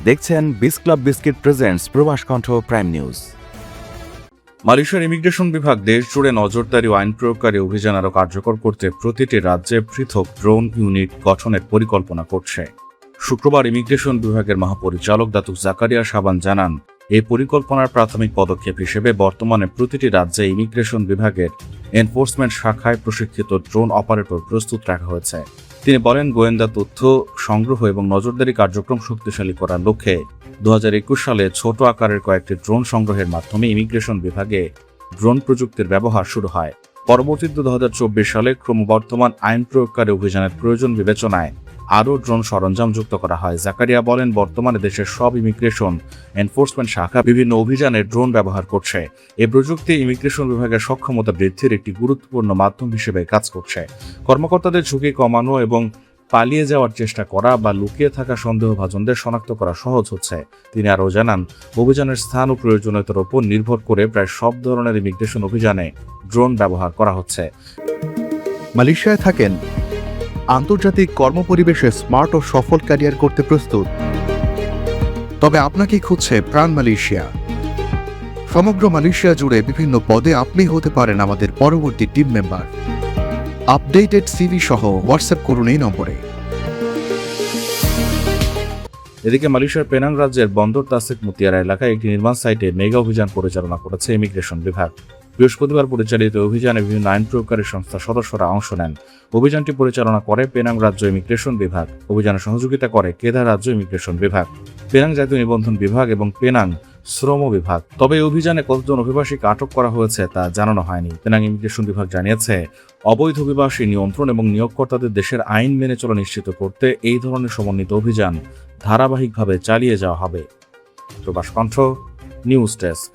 দেখছেন বিস club biscuit presents প্রবাস কণ্ঠ প্রাইম নিউজ। মালয়েশিয়ার ইমিগ্রেশন বিভাগ দেশ জুড়ে নজরদারি ও আইন প্রয়োগকারী অভিযান আরও কার্যকর করতে প্রতিটি রাজ্যে পৃথক ড্রোন ইউনিট গঠনের পরিকল্পনা করছে। শুক্রবার ইমিগ্রেশন বিভাগের মহাপরিচালক দাতুক জাকারিয়া সাবান জানান, এই পরিকল্পনার প্রাথমিক পদক্ষেপ হিসেবে বর্তমানে প্রতিটি রাজ্যে ইমিগ্রেশন বিভাগের এনফোর্সমেন্ট শাখায় প্রশিক্ষিত ড্রোন অপারেটর প্রস্তুত রাখা হয়েছে। তিনি বলেন, গোয়েন্দা তথ্য সংগ্রহ এবং নজরদারি কার্যক্রম শক্তিশালী করার লক্ষ্যে 2021 সালে ছোট আকারের কয়েকটি ড্রোন সংগ্রহের মাধ্যমে ইমিগ্রেশন বিভাগে ড্রোন প্রযুক্তির ব্যবহার শুরু হয়। পরবর্তীতে 2024 সালে ক্রমবর্ধমান আইন প্রয়োগকারী অভিযানের প্রয়োজন বিবেচনায় আরও ড্রোন সরঞ্জাম যুক্ত করা হয়। জাকারিয়া বলেন, বর্তমানে দেশের সব ইমিগ্রেশন এনফোর্সমেন্ট শাখা বিভিন্ন অভিযানে ড্রোন ব্যবহার করছে। এই প্রযুক্তি ইমিগ্রেশন বিভাগের সক্ষমতা বৃদ্ধির একটি গুরুত্বপূর্ণ মাধ্যম হিসেবে কাজ করছে। কর্মকর্তাদের ঝুঁকি কমানো এবং পালিয়ে যাওয়ার চেষ্টা করা বা লুকিয়ে থাকা সন্দেহভাজনদের শনাক্ত করা সহজ হচ্ছে। তিনি আরও জানান, অভিযানের স্থান ও প্রয়োজনীয়তার উপর নির্ভর করে প্রায় সব ধরনের ইমিগ্রেশন অভিযানে ড্রোন ব্যবহার করা হচ্ছে। মালয়েশিয়ায় থাকেন, আন্তর্জাতিক কর্মপরিবেশে স্মার্ট ও সফল ক্যারিয়ার করতে প্রস্তুত, তবে আপনাকে খুঁজছে প্রাণ মালয়েশিয়া। সমগ্র মালয়েশিয়া জুড়ে বিভিন্ন পদে আপনি হতে পারেন আমাদের পরবর্তী টিম মেম্বার। আপডেটেড সিভি সহ হোয়াটসঅ্যাপ করুন এই নম্বরে। এদিকে মালয়েশিয়ার পেনাং রাজ্যের বন্দর তাসেক মুতিয়ারা এলাকায় একটি নির্মাণ সাইটে মেগা অভিযান পরিচালনা করেছে ইমিগ্রেশন বিভাগ। বৃহস্পতিবার পরিচালিত অভিযানে বিভিন্ন আইন প্রয়োগকারী সংস্থার সদস্যরা অংশ নেন। অভিযানটি পরিচালনা করে পেনাং রাজ্য ইমিগ্রেশন বিভাগ। অভিযানে সহযোগিতা করে কেদা রাজ্য ইমিগ্রেশন বিভাগ, পেনাং জাতীয় নিবন্ধন বিভাগ এবং পেনাং শ্রম বিভাগ। তবে এই অভিযানে কতজন অভিবাসীকে আটক করা হয়েছে তা জানানো হয়নি। পেনাং ইমিগ্রেশন বিভাগ জানিয়েছে, অবৈধ অভিবাসী নিয়ন্ত্রণ এবং নিয়োগকর্তাদের দেশের আইন মেনে চলা নিশ্চিত করতে এই ধরনের সমন্বিত অভিযান ধারাবাহিকভাবে চালিয়ে যাওয়া হবে। প্রবাস কণ্ঠ নিউজ ডেস্ক।